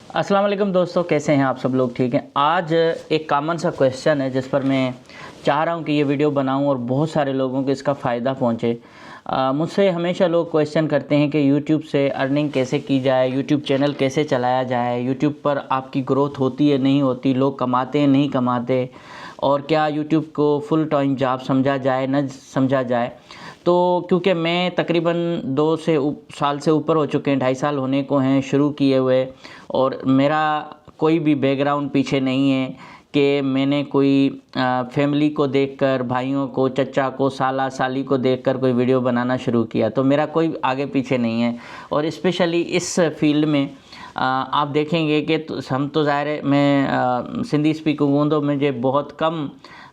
अस्सलाम वालेकुम दोस्तों, कैसे हैं आप सब लोग? ठीक हैं। आज एक कॉमन सा क्वेश्चन है जिस पर मैं चाह रहा हूं कि ये वीडियो बनाऊं और बहुत सारे लोगों को इसका फ़ायदा पहुंचे। मुझसे हमेशा लोग क्वेश्चन करते हैं कि यूट्यूब से अर्निंग कैसे की जाए, यूट्यूब चैनल कैसे चलाया जाए, यूट्यूब पर आपकी ग्रोथ होती है नहीं होती, लोग कमाते हैं नहीं कमाते, और क्या यूट्यूब को फुल टाइम जॉब समझा जाए न समझा जाए। तो क्योंकि मैं तकरीबन 2 साल से ऊपर हो चुके हैं, 2.5 साल होने को हैं शुरू किए हुए, और मेरा कोई भी बैकग्राउंड पीछे नहीं है कि मैंने कोई फैमिली को देखकर, भाइयों को, चचा को, साला साली को देखकर कोई वीडियो बनाना शुरू किया। तो मेरा कोई आगे पीछे नहीं है। और स्पेशली इस फील्ड में आप देखेंगे कि हम तो ज़ाहिर है मैं सिंधी स्पीकिंग हूँ, तो मुझे बहुत कम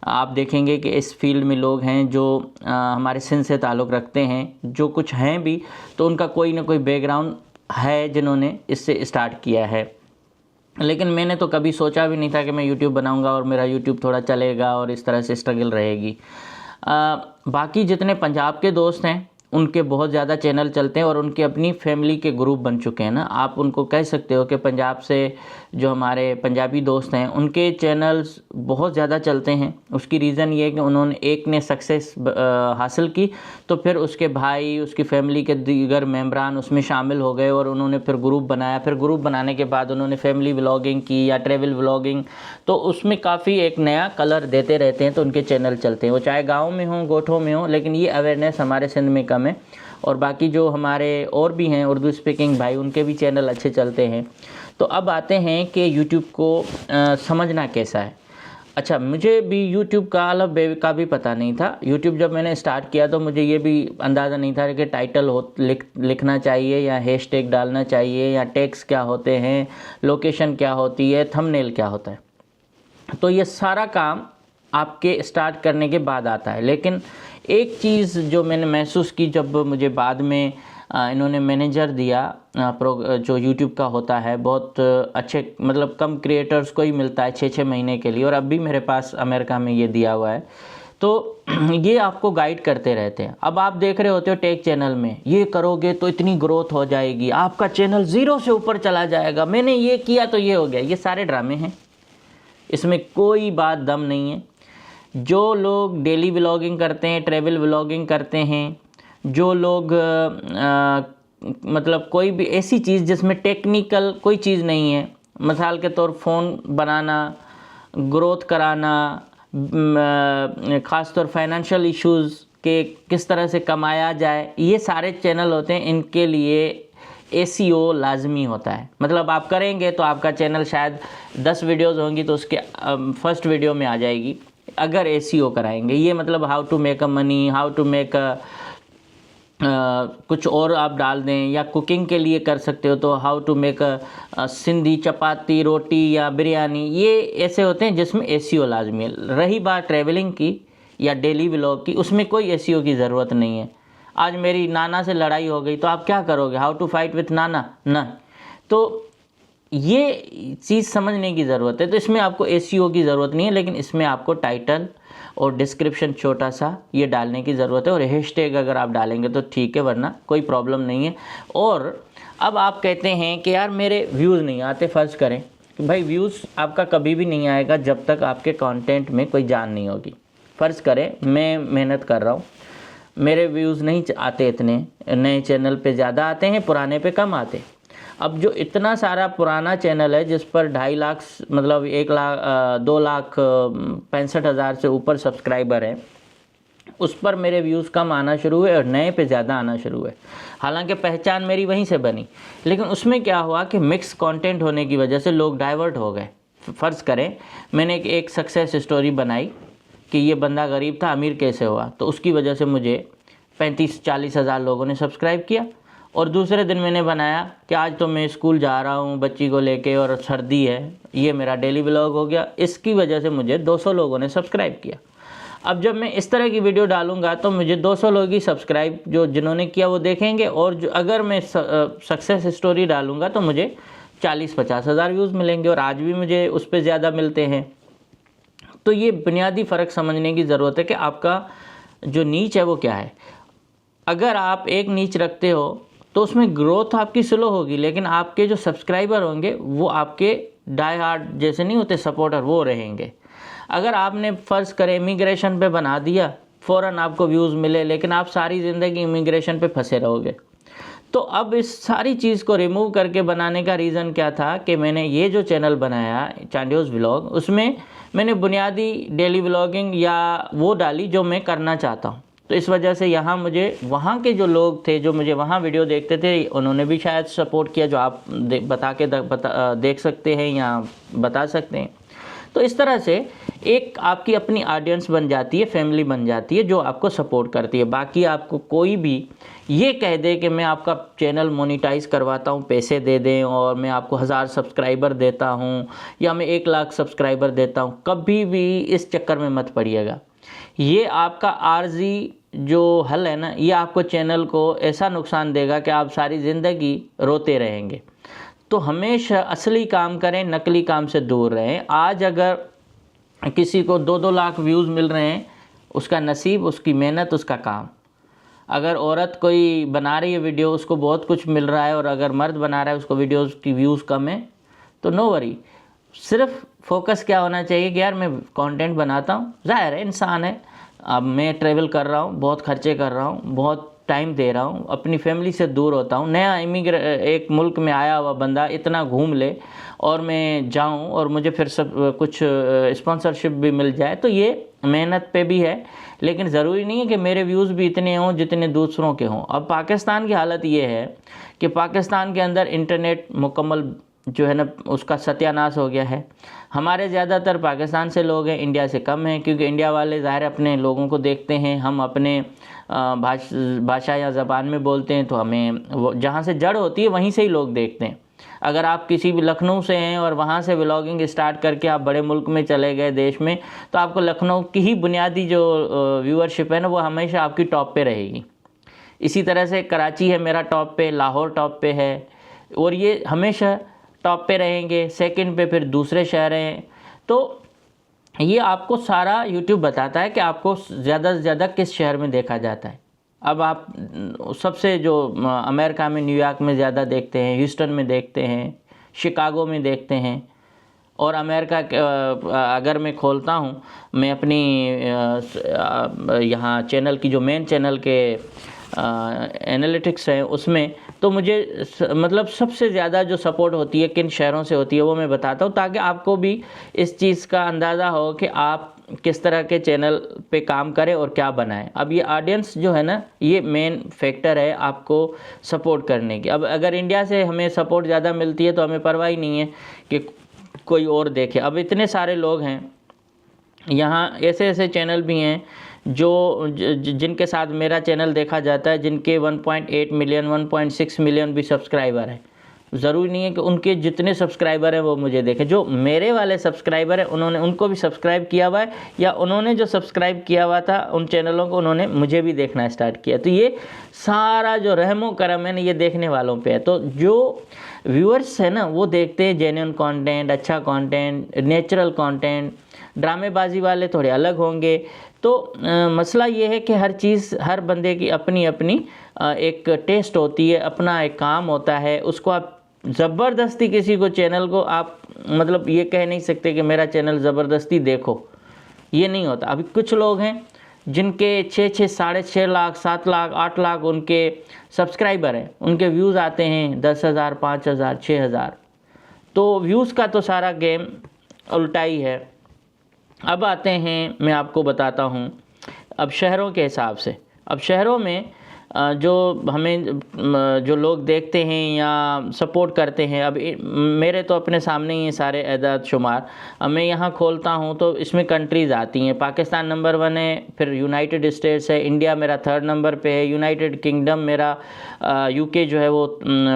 आप देखेंगे कि इस फील्ड में लोग हैं जो हमारे सिंध से ताल्लुक़ रखते हैं। जो कुछ हैं भी तो उनका कोई ना कोई बैकग्राउंड है जिन्होंने इससे स्टार्ट किया है। लेकिन मैंने तो कभी सोचा भी नहीं था कि मैं यूट्यूब बनाऊंगा और मेरा यूट्यूब थोड़ा चलेगा और इस तरह से स्ट्रगल रहेगी। बाकी जितने पंजाब के दोस्त हैं उनके बहुत ज़्यादा चैनल चलते हैं और उनकी अपनी फैमिली के ग्रुप बन चुके हैं ना। आप उनको कह सकते हो कि पंजाब से जो हमारे पंजाबी दोस्त हैं उनके चैनल्स बहुत ज़्यादा चलते हैं। उसकी रीज़न ये है कि उन्होंने एक ने सक्सेस हासिल की तो फिर उसके भाई, उसकी फैमिली के दीगर मेंबरान उसमें शामिल हो गए और उन्होंने फिर ग्रुप बनाया। फिर ग्रुप बनाने के बाद उन्होंने फैमिली व्लॉगिंग की या ट्रैवल व्लॉगिंग, तो उसमें काफ़ी एक नया कलर देते रहते हैं, तो उनके चैनल चलते हैं। वो चाहे गाँव में हों, गोठों में हों, लेकिन ये अवेयरनेस हमारे सिंध में कम है। और बाकी जो हमारे और भी हैं उर्दू स्पीकिंग भाई, उनके भी चैनल अच्छे चलते हैं। तो अब आते हैं कि यूट्यूब को समझना कैसा है। अच्छा, मुझे भी यूट्यूब का अलग बे का भी पता नहीं था। यूट्यूब जब मैंने स्टार्ट किया तो मुझे ये भी अंदाज़ा नहीं था कि टाइटल लिखना चाहिए या हैशटैग डालना चाहिए या टैग्स क्या होते हैं, लोकेशन क्या होती है, थंबनेल क्या होता है। तो ये सारा काम आपके स्टार्ट करने के बाद आता है। लेकिन एक चीज़ जो मैंने महसूस की जब मुझे बाद में इन्होंने मैनेजर दिया जो यूट्यूब का होता है, बहुत अच्छे मतलब कम क्रिएटर्स को ही मिलता है 6-6 महीने के लिए, और अब भी मेरे पास अमेरिका में ये दिया हुआ है। तो ये आपको गाइड करते रहते हैं। अब आप देख रहे होते हो टेक चैनल में, ये करोगे तो इतनी ग्रोथ हो जाएगी, आपका चैनल 0 से ऊपर चला जाएगा, मैंने ये किया तो ये हो गया। ये सारे ड्रामे हैं, इसमें कोई बात दम नहीं है। जो लोग डेली व्लॉगिंग करते हैं, ट्रैवल व्लॉगिंग करते हैं, जो लोग मतलब कोई भी ऐसी चीज़ जिसमें टेक्निकल कोई चीज़ नहीं है, मिसाल के तौर फ़ोन बनाना, ग्रोथ कराना, ख़ास तौर फाइनेंशियल इश्यूज़ के किस तरह से कमाया जाए, ये सारे चैनल होते हैं। इनके लिए एसईओ लाजमी होता है। मतलब आप करेंगे तो आपका चैनल शायद 10 वीडियोज़ होंगी तो उसके फर्स्ट वीडियो में आ जाएगी, अगर एसईओ कराएंगे। ये मतलब how to make a money, how to make कुछ और आप डाल दें, या कुकिंग के लिए कर सकते हो तो हाउ टू मेक सिंधी चपाती, रोटी या बिरयानी, ये ऐसे होते हैं जिसमें एसईओ लाजमी है। रही बात ट्रैवलिंग की या डेली व्लॉग की, उसमें कोई एसईओ की ज़रूरत नहीं है। आज मेरी नाना से लड़ाई हो गई तो आप क्या करोगे, हाउ टू फाइट विथ नाना ना। तो ये चीज़ समझने की ज़रूरत है। तो इसमें आपको एसईओ की ज़रूरत नहीं है, लेकिन इसमें आपको टाइटल और डिस्क्रिप्शन छोटा सा ये डालने की ज़रूरत है, और हैशटैग अगर आप डालेंगे तो ठीक है, वरना कोई प्रॉब्लम नहीं है। और अब आप कहते हैं कि यार मेरे व्यूज़ नहीं आते। फ़र्ज़ करें कि भाई व्यूज़ आपका कभी भी नहीं आएगा जब तक आपके कंटेंट में कोई जान नहीं होगी। फ़र्ज़ करें मैं मेहनत कर रहा हूँ, मेरे व्यूज़ नहीं आते, इतने नए चैनल पे ज़्यादा आते हैं, पुराने पे कम आते। अब जो इतना सारा पुराना चैनल है जिस पर 2.5 लाख मतलब 2,65,000 से ऊपर सब्सक्राइबर हैं, उस पर मेरे व्यूज़ कम आना शुरू हुए और नए पे ज़्यादा आना शुरू हुए। हालांकि पहचान मेरी वहीं से बनी, लेकिन उसमें क्या हुआ कि मिक्स कंटेंट होने की वजह से लोग डाइवर्ट हो गए। फ़र्ज़ करें मैंने एक सक्सेस स्टोरी बनाई कि ये बंदा गरीब था अमीर कैसे हुआ, तो उसकी वजह से मुझे 35-40 हज़ार लोगों ने सब्सक्राइब किया। और दूसरे दिन मैंने बनाया कि आज तो मैं स्कूल जा रहा हूँ बच्ची को लेके और सर्दी है, ये मेरा डेली व्लॉग हो गया, इसकी वजह से मुझे 200 लोगों ने सब्सक्राइब किया। अब जब मैं इस तरह की वीडियो डालूंगा तो मुझे 200 लोग ही सब्सक्राइब जो जिन्होंने किया वो देखेंगे, और जो अगर मैं सक्सेस स्टोरी डालूंगा तो मुझे 40-50 हज़ार व्यूज़ मिलेंगे, और आज भी मुझे उस पर ज़्यादा मिलते हैं। तो ये बुनियादी फ़र्क समझने की ज़रूरत है कि आपका जो नीच है वो क्या है। अगर आप एक नीच रखते हो तो उसमें ग्रोथ आपकी स्लो होगी, लेकिन आपके जो सब्सक्राइबर होंगे वो आपके डाई हार्ड जैसे नहीं होते सपोर्टर, वो रहेंगे। अगर आपने फ़र्ज़ करें इमिग्रेशन पे बना दिया, फ़ौरन आपको व्यूज़ मिले, लेकिन आप सारी ज़िंदगी इमिग्रेशन पे फंसे रहोगे। तो अब इस सारी चीज़ को रिमूव करके बनाने का रीज़न क्या था कि मैंने ये जो चैनल बनाया चांडियोज़ व्लॉग, उसमें मैंने बुनियादी डेली व्लॉगिंग या वो डाली जो मैं करना चाहता हूँ। तो इस वजह से यहाँ मुझे वहाँ के जो लोग थे जो मुझे वहाँ वीडियो देखते थे, उन्होंने भी शायद सपोर्ट किया, जो आप देख सकते हैं या बता सकते हैं। तो इस तरह से एक आपकी अपनी ऑडियंस बन जाती है, फैमिली बन जाती है जो आपको सपोर्ट करती है। बाकी आपको कोई भी ये कह दे कि मैं आपका चैनल मोनेटाइज करवाता हूँ, पैसे दे दें और मैं आपको 1000 सब्सक्राइबर देता हूँ या मैं 1 लाख सब्सक्राइबर देता हूँ, कभी भी इस चक्कर में मत पड़िएगा। ये आपका आर्जी जो हल है ना, ये आपको चैनल को ऐसा नुकसान देगा कि आप सारी ज़िंदगी रोते रहेंगे। तो हमेशा असली काम करें, नकली काम से दूर रहें। आज अगर किसी को 2-2 लाख व्यूज़ मिल रहे हैं, उसका नसीब, उसकी मेहनत, उसका काम। अगर औरत कोई बना रही है वीडियो, उसको बहुत कुछ मिल रहा है, और अगर मर्द बना रहा है उसको वीडियोज़ की व्यूज़ कम है, तो नो वरी। सिर्फ फोकस क्या होना चाहिए कि यार मैं कंटेंट बनाता हूँ, ज़ाहिर है इंसान है, अब मैं ट्रैवल कर रहा हूँ, बहुत खर्चे कर रहा हूँ, बहुत टाइम दे रहा हूँ, अपनी फैमिली से दूर होता हूँ। नया एक मुल्क में आया हुआ बंदा इतना घूम ले और मैं जाऊँ और मुझे फिर सब कुछ स्पॉन्सरशिप भी मिल जाए, तो ये मेहनत पे भी है। लेकिन ज़रूरी नहीं है कि मेरे व्यूज़ भी इतने हों जितने दूसरों के हों। अब पाकिस्तान की हालत ये है कि पाकिस्तान के अंदर इंटरनेट मुकम्मल जो है ना, उसका सत्यानाश हो गया है। हमारे ज़्यादातर पाकिस्तान से लोग हैं, इंडिया से कम हैं, क्योंकि इंडिया वाले ज़ाहिर अपने लोगों को देखते हैं, हम अपने भाषा या ज़बान में बोलते हैं, तो हमें जहाँ से जड़ होती है वहीं से ही लोग देखते हैं। अगर आप किसी भी लखनऊ से हैं और वहाँ से व्लॉगिंग स्टार्ट करके आप बड़े मुल्क में चले गए देश में, तो आपको लखनऊ की ही बुनियादी जो व्यूअरशिप है ना, वो हमेशा आपकी टॉप पे रहेगी। इसी तरह से कराची है मेरा टॉप पे, लाहौर टॉप पे है, और ये हमेशा टॉप पे रहेंगे। सेकंड पे फिर दूसरे शहर हैं। तो ये आपको सारा यूट्यूब बताता है कि आपको ज़्यादा से ज़्यादा किस शहर में देखा जाता है। अब आप सबसे जो अमेरिका में, न्यूयॉर्क में ज़्यादा देखते हैं, ह्यूस्टन में देखते हैं, शिकागो में देखते हैं। और अमेरिका अगर मैं खोलता हूँ, मैं अपनी यहाँ चैनल की जो मेन चैनल के एनालिटिक्स है उसमें, तो मुझे मतलब सबसे ज़्यादा जो सपोर्ट होती है किन शहरों से होती है वो मैं बताता हूँ, ताकि आपको भी इस चीज़ का अंदाज़ा हो कि आप किस तरह के चैनल पे काम करें और क्या बनाएं। अब ये ऑडियंस जो है ना, ये मेन फैक्टर है आपको सपोर्ट करने की। अब अगर इंडिया से हमें सपोर्ट ज़्यादा मिलती है तो हमें परवाह ही नहीं है कि कोई और देखे। अब इतने सारे लोग हैं यहाँ, ऐसे ऐसे चैनल भी हैं जो जिनके साथ मेरा चैनल देखा जाता है, जिनके 1.8 मिलियन 1.6 मिलियन भी सब्सक्राइबर हैं। ज़रूरी नहीं है कि उनके जितने सब्सक्राइबर हैं वो मुझे देखें। जो मेरे वाले सब्सक्राइबर हैं उनको भी सब्सक्राइब किया हुआ है, या उन्होंने जो सब्सक्राइब किया हुआ था उन चैनलों को उन्होंने मुझे भी देखना स्टार्ट किया। तो ये सारा जो रहमो करम है ना, ये देखने वालों पे है। तो जो व्यूअर्स है ना, वो देखते हैं जेन्युइन कंटेंट, अच्छा कंटेंट, नेचुरल कंटेंट। ड्रामेबाजी वाले थोड़े अलग होंगे। तो मसला ये है कि हर चीज़, हर बंदे की अपनी अपनी एक टेस्ट होती है, अपना एक काम होता है। उसको आप ज़बरदस्ती किसी को चैनल को आप मतलब ये कह नहीं सकते कि मेरा चैनल ज़बरदस्ती देखो, ये नहीं होता। अभी कुछ लोग हैं जिनके 6-6, 6.5 लाख, 7 लाख, 8 लाख उनके सब्सक्राइबर हैं, उनके व्यूज़ आते हैं 10,000, 5,000, 6,000। तो व्यूज़ का तो सारा गेम उल्टा ही है। अब आते हैं, मैं आपको बताता हूँ अब शहरों के हिसाब से। अब शहरों में जो हमें जो लोग देखते हैं या सपोर्ट करते हैं, अब मेरे तो अपने सामने ही सारे एदाद शुमार। अब मैं यहाँ खोलता हूँ तो इसमें कंट्रीज़ आती हैं। पाकिस्तान नंबर 1 है, फिर यूनाइटेड स्टेट्स है, इंडिया मेरा 3rd नंबर पे है, यूनाइटेड किंगडम मेरा यूके जो है वो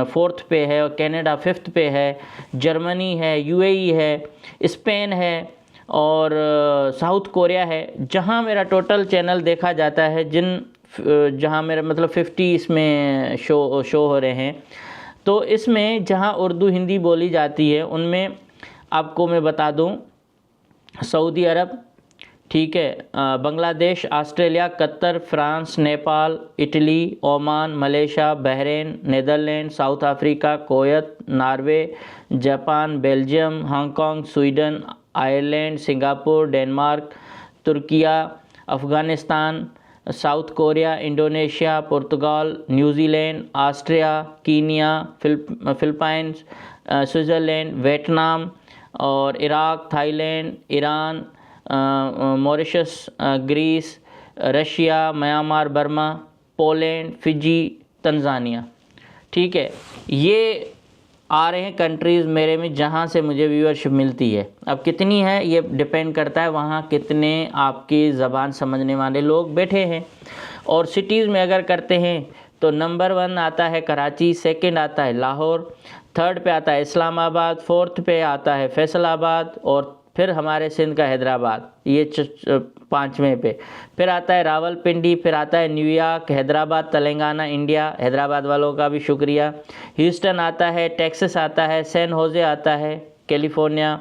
4th पे है, और कनाडा 5th पे है, जर्मनी है, यूएई है, स्पेन है, और साउथ कोरिया है। जहाँ मेरा टोटल चैनल देखा जाता है, जहाँ मेरा मतलब 50 इसमें शो हो रहे हैं। तो इसमें जहाँ उर्दू हिंदी बोली जाती है उनमें आपको मैं बता दूँ, सऊदी अरब, ठीक है। Bangladesh, Australia, Qatar, France, Nepal, Italy, Oman, Malaysia, Bahrain, Netherland, South Africa, Kuwait, Norway, Japan, Belgium, Hong Kong, Sweden, Ireland, Singapore, Denmark, Turkiye, Afghanistan, South Korea, Indonesia, Portugal, New Zealand, Austria, Kenya, Philippines, Switzerland, Vietnam और Iraq, Thailand, Iran, Mauritius, Greece, Russia, Myanmar, Burma, Poland, Fiji, Tanzania. ठीक है, ये आ रहे हैं countries मेरे में जहाँ से मुझे व्यूअरशिप मिलती है। अब कितनी है ये डिपेंड करता है वहाँ कितने आपकी ज़बान समझने वाले लोग बैठे हैं। और सिटीज़ में अगर करते हैं तो नंबर 1 आता है कराची, सेकंड आता है लाहौर, थर्ड पे आता है इस्लामाबाद, फोर्थ पे आता है फैसलाबाद और फिर हमारे सिंध का हैदराबाद, ये 5वें पे। फिर आता है रावलपिंडी, फिर आता है न्यूयॉर्क, हैदराबाद, तेलंगाना, इंडिया। हैदराबाद वालों का भी शुक्रिया। ह्यूस्टन आता है, टेक्सास आता है, सैन होजे आता है, कैलिफोर्निया,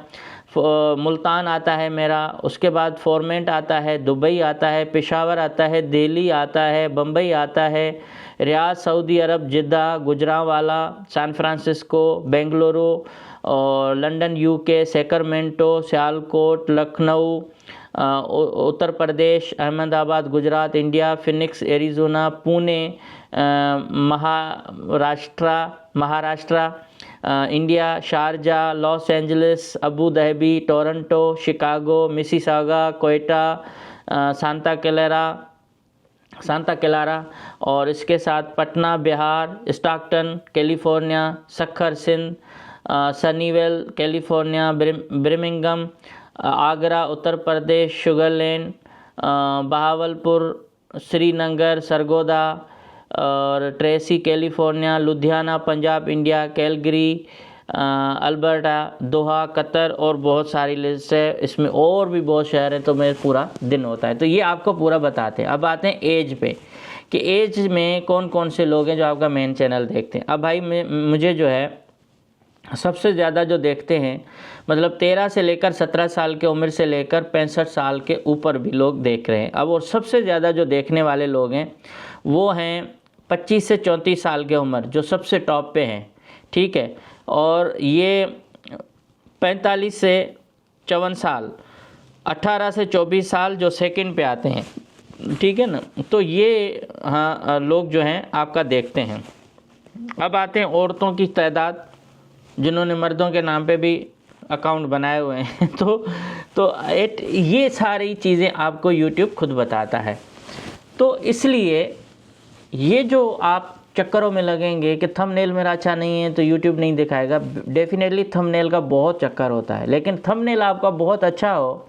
मुल्तान आता है मेरा, उसके बाद फॉर्मेंट आता है, दुबई आता है, पेशावर आता है, दिल्ली आता है, बम्बई आता है, Riyadh Saudi Arab, Jeddah, Gujranwala, San Francisco, Bengaluru और London UK, Sacramento, Sialkot, Lucknow Uttar Pradesh, Ahmedabad Gujarat India, Phoenix Arizona, Pune Maharashtra India, Sharjah, Los Angeles, Abu Dhabi, Toronto, Chicago, Mississauga, Quetta, Santa Clara और इसके साथ Patna Bihar, Stockton California, Sukkur Sindh, Sunnyvale California, Birmingham Agra Uttar Pradesh, Sugar Land, Bahawalpur, Srinagar, Sargodha और Tracy California, Ludhiana Punjab India, Calgary Alberta, Doha Qatar और बहुत सारी list है। इसमें और भी बहुत शहर हैं तो मैं पूरा दिन होता है। तो ये आपको पूरा बताते हैं। अब आते हैं एज पे कि एज में कौन कौन से लोग हैं जो आपका मेन चैनल देखते हैं। अब भाई मुझे जो है सबसे ज़्यादा जो देखते हैं मतलब 13 से लेकर 17 साल की उम्र से लेकर 65 साल के ऊपर भी लोग देख रहे हैं। अब और सबसे ज़्यादा जो देखने वाले लोग हैं वो हैं 25 से 34 साल की उम्र, जो सबसे टॉप पे हैं। ठीक है, और ये 45 से 54 साल, 18 से 24 साल जो सेकंड पे आते हैं। ठीक है ना, तो ये हाँ लोग जो हैं आपका देखते हैं। अब आते हैं औरतों की तादाद जिन्होंने मर्दों के नाम पे भी अकाउंट बनाए हुए हैं। तो ये सारी चीज़ें आपको YouTube खुद बताता है। तो इसलिए ये जो आप चक्करों में लगेंगे कि थंबनेल मेरा अच्छा नहीं है तो YouTube नहीं दिखाएगा, डेफिनेटली थंबनेल का बहुत चक्कर होता है। लेकिन थंबनेल आपका बहुत अच्छा हो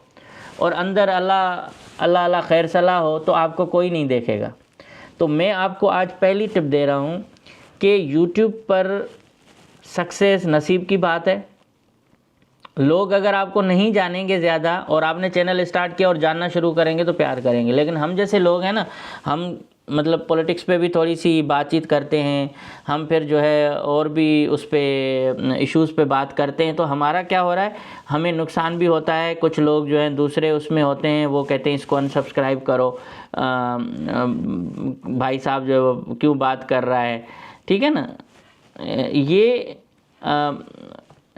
और अंदर अल्लाह खैर सलाह हो तो आपको कोई नहीं देखेगा। तो मैं आपको आज पहली टिप दे रहा हूँ कि YouTube पर सक्सेस नसीब की बात है। लोग अगर आपको नहीं जानेंगे ज़्यादा और आपने चैनल स्टार्ट किया और जानना शुरू करेंगे तो प्यार करेंगे। लेकिन हम जैसे लोग हैं ना, हम मतलब पॉलिटिक्स पे भी थोड़ी सी बातचीत करते हैं, हम फिर जो है और भी उस पे इश्यूज़ पे बात करते हैं। तो हमारा क्या हो रहा है, हमें नुकसान भी होता है। कुछ लोग जो हैं दूसरे उसमें होते हैं, वो कहते हैं इसको अनसब्सक्राइब करो, भाई साहब जो क्यों बात कर रहा है। ठीक है ना, ये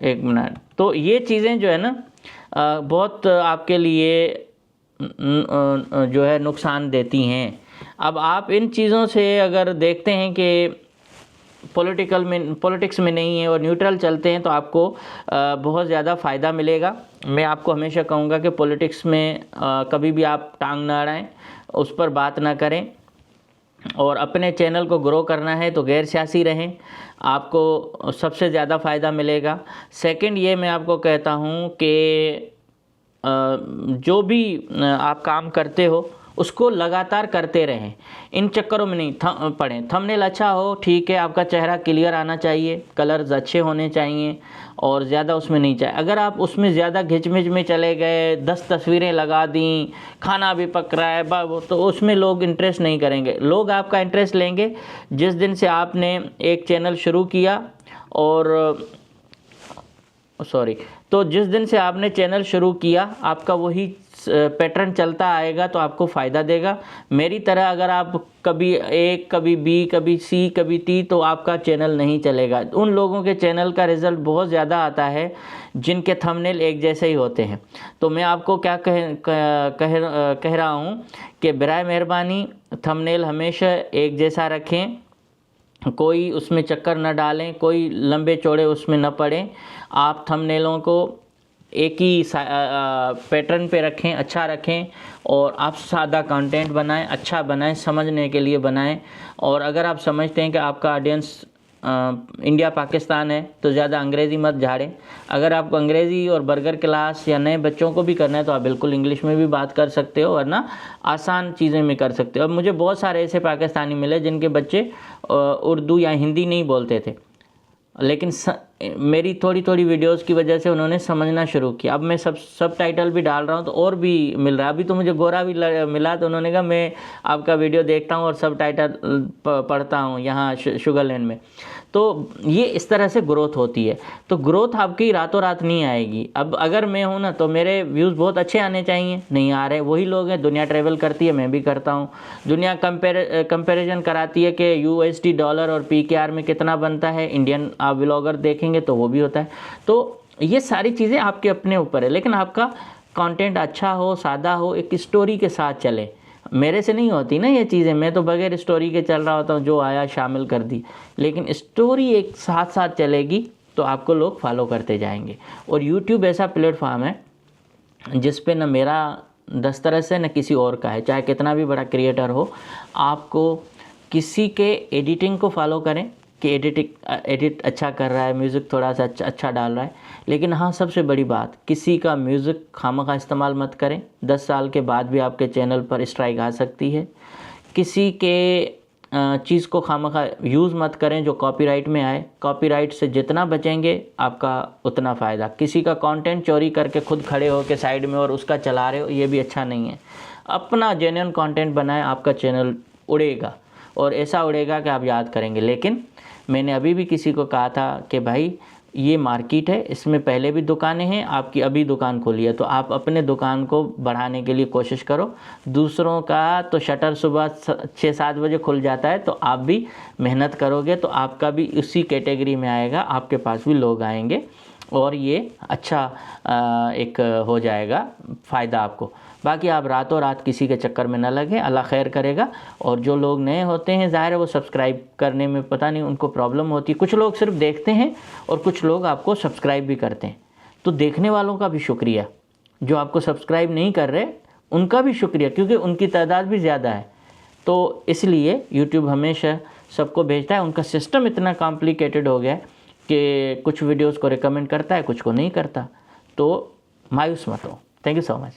एक मिनट, तो ये चीज़ें जो है ना बहुत आपके लिए जो है नुकसान देती हैं। अब आप इन चीज़ों से अगर देखते हैं कि पॉलिटिक्स में नहीं है और न्यूट्रल चलते हैं तो आपको बहुत ज़्यादा फ़ायदा मिलेगा। मैं आपको हमेशा कहूँगा कि पॉलिटिक्स में कभी भी आप टांग ना अड़ाएं, उस पर बात ना करें। और अपने चैनल को ग्रो करना है तो गैर सियासी रहें, आपको सबसे ज़्यादा फ़ायदा मिलेगा। सेकंड ये मैं आपको कहता हूँ कि जो भी आप काम करते हो उसको लगातार करते रहें, इन चक्करों में नहीं पड़ें। थंबनेल अच्छा हो ठीक है, आपका चेहरा क्लियर आना चाहिए, कलर्स अच्छे होने चाहिए और ज़्यादा उसमें नहीं चाहिए। अगर आप उसमें ज़्यादा घिचमिच में चले गए, 10 तस्वीरें लगा दी, खाना भी पक रहा है, तो उसमें लोग इंटरेस्ट नहीं करेंगे। लोग आपका इंटरेस्ट लेंगे जिस दिन से आपने एक चैनल शुरू किया और सॉरी, तो जिस दिन से आपने चैनल शुरू किया आपका वही पैटर्न चलता आएगा तो आपको फ़ायदा देगा। मेरी तरह अगर आप कभी ए, कभी बी, कभी सी, कभी टी, तो आपका चैनल नहीं चलेगा। उन लोगों के चैनल का रिज़ल्ट बहुत ज़्यादा आता है जिनके थंबनेल एक जैसे ही होते हैं। तो मैं आपको क्या कह रहा हूँ कि बराए मेहरबानी थंबनेल हमेशा एक जैसा रखें, कोई उसमें चक्कर न डालें, कोई लंबे चौड़े उसमें न पड़ें। आप थंबनेलों को एक ही पैटर्न पे रखें, अच्छा रखें, और आप सादा कंटेंट बनाएं, अच्छा बनाएं, समझने के लिए बनाएं। और अगर आप समझते हैं कि आपका ऑडियंस इंडिया पाकिस्तान है तो ज़्यादा अंग्रेज़ी मत झाड़ें। अगर आपको अंग्रेज़ी और बर्गर क्लास या नए बच्चों को भी करना है तो आप बिल्कुल इंग्लिश में भी बात कर सकते हो, वरना आसान चीज़ें में कर सकते हो। अब मुझे बहुत सारे ऐसे पाकिस्तानी मिले जिनके बच्चे उर्दू या हिंदी नहीं बोलते थे, लेकिन मेरी थोड़ी थोड़ी वीडियोस की वजह से उन्होंने समझना शुरू किया। अब मैं सब टाइटल भी डाल रहा हूँ तो और भी मिल रहा है। अभी तो मुझे गोरा भी मिला तो उन्होंने कहा मैं आपका वीडियो देखता हूँ और सब टाइटल पढ़ता हूँ यहाँ शुगरलैंड में। तो ये इस तरह से ग्रोथ होती है। तो ग्रोथ आपकी रातों रात नहीं आएगी। अब अगर मैं हूँ ना तो मेरे व्यूज़ बहुत अच्छे आने चाहिए, नहीं आ रहे। वही लोग हैं, दुनिया ट्रैवल करती है, मैं भी करता हूँ। दुनिया कंपैरिजन कराती है कि USD डॉलर और PKR में कितना बनता है। इंडियन आप व्लॉगर देखेंगे तो वो भी होता है। तो ये सारी चीज़ें आपके अपने ऊपर है, लेकिन आपका कंटेंट अच्छा हो, सादा हो, एक स्टोरी के साथ चले। मेरे से नहीं होती ना ये चीज़ें, मैं तो बगैर स्टोरी के चल रहा होता हूँ, जो आया शामिल कर दी। लेकिन स्टोरी एक साथ साथ चलेगी तो आपको लोग फॉलो करते जाएंगे। और यूट्यूब ऐसा प्लेटफॉर्म है जिस पे न मेरा दस्तरस है न किसी और का है। चाहे कितना भी बड़ा क्रिएटर हो, आपको किसी के एडिटिंग को फॉलो करें कि एडिट अच्छा कर रहा है, म्यूज़िक थोड़ा सा अच्छा डाल रहा है, लेकिन हाँ सबसे बड़ी बात, किसी का म्यूज़िक खामखा इस्तेमाल मत करें। 10 साल के बाद भी आपके चैनल पर स्ट्राइक आ सकती है। किसी के चीज़ को खामखा यूज़ मत करें जो कॉपीराइट में आए। कॉपीराइट से जितना बचेंगे आपका उतना फ़ायदा। किसी का कंटेंट चोरी करके खुद खड़े हो के साइड में और उसका चला रहे हो, ये भी अच्छा नहीं है। अपना जेन्युइन कंटेंट बनाएं, आपका चैनल उड़ेगा और ऐसा उड़ेगा कि आप याद करेंगे। लेकिन मैंने अभी भी किसी को कहा था कि भाई ये मार्केट है, इसमें पहले भी दुकानें हैं, आपकी अभी दुकान खोली है तो आप अपने दुकान को बढ़ाने के लिए कोशिश करो। दूसरों का तो शटर सुबह 6-7 बजे खुल जाता है, तो आप भी मेहनत करोगे तो आपका भी उसी कैटेगरी में आएगा, आपके पास भी लोग आएंगे और ये अच्छा एक हो जाएगा फ़ायदा आपको। बाकी आप रातों रात किसी के चक्कर में न लगें, अल्लाह खैर करेगा। और जो लोग नए होते हैं, ज़ाहिर है वो सब्सक्राइब करने में पता नहीं उनको प्रॉब्लम होती है। कुछ लोग सिर्फ देखते हैं और कुछ लोग आपको सब्सक्राइब भी करते हैं। तो देखने वालों का भी शुक्रिया, जो आपको सब्सक्राइब नहीं कर रहे उनका भी शुक्रिया, क्योंकि उनकी तादाद भी ज़्यादा है। तो इसलिए यूट्यूब हमेशा सबको भेजता है। उनका सिस्टम इतना कॉम्प्लिकेटेड हो गया है कि कुछ वीडियोज़ को रिकमेंड करता है, कुछ को नहीं करता। तो मायूस मत हो। Thank you so much.